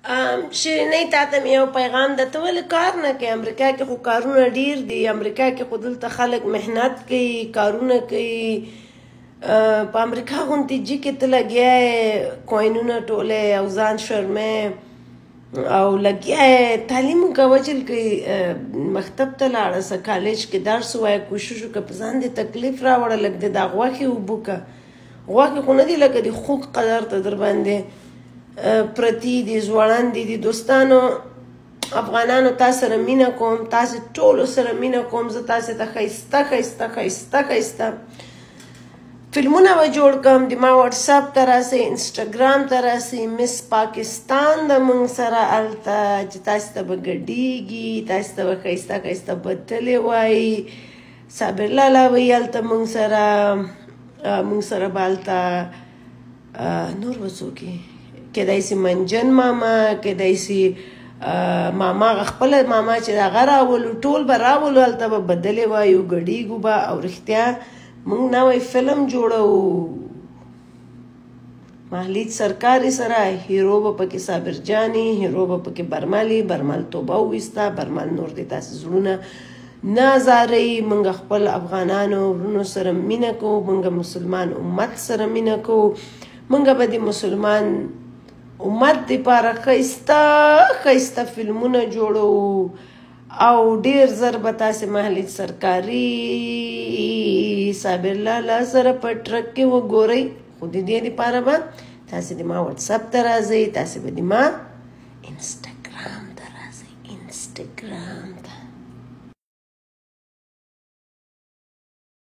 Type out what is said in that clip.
شیرینۍ تا ته مې یو پیغام ده، ته ولې کار نه کوې؟ امریکا کې خو کارونه ډیر دي، امریکا کې خو دلته خلک محنت کوي، کارونه کوي. په امریکا غوندې جي کې ته لګیا یې کوینونه ټولې او ځان شرمې او لګیا یې تعلیم کوه چې مکتب ته لاړه سه، کالج کې درس ووایه، کوشش وکړه په ځان دې تکلیف راوړه، لږ د دا غوښې اوبه کړه. غوښې خو نه دي لکه د خوږ قدر ته در باندې پرتی دي، ځوړند دي. دوستانو افغانانو تا سره مینه کوم، تاسې ټولو سره مینه کوم. زه تاسې ته ښایسته ښایسته ښایسته ښایسته فلمونه به جوړ کړم. د ما واتساپ ته راسئ، انسټاګرام ته راسئ، مس پاکستان د موږ سره هلته چې تاسې ته به ګډېږي، تاسې ته به ښایسته ښایسته بدلې وایي. صابر لالا به یې هلته موږ سره به هلته نور به څوک کېدای شي منجن ماما، کېدای شي ماما خپله ماما چې هغه راولو، ټول به راولو، هلته به بدلې وایو، ګډېږو به او رښتیا موږ نوی فلم جوړوو. محلید سرکاري سره هیرو به پکې صابر جاني، هیرو به پکې برملي، برمل توبه وویسته، برمل نور دې تاسې زړونه نه ازاروي. موږ خپل افغانانو ورونو سره مینه کوو، موږ مسلمان امت سره مینه کوو، موږ به د مسلمان امت دپاره ښایسته ښایسته فلمونه جوړوو او ډیر زر به تاسې محلید سرکاري صابر لالا سره په ټرک کې وګورئ. خو د دې دپاره به تاسې د ما واتساپ ته راځئ، تاسې به د ما انسټاګرام ته راځئ. انسټاګرام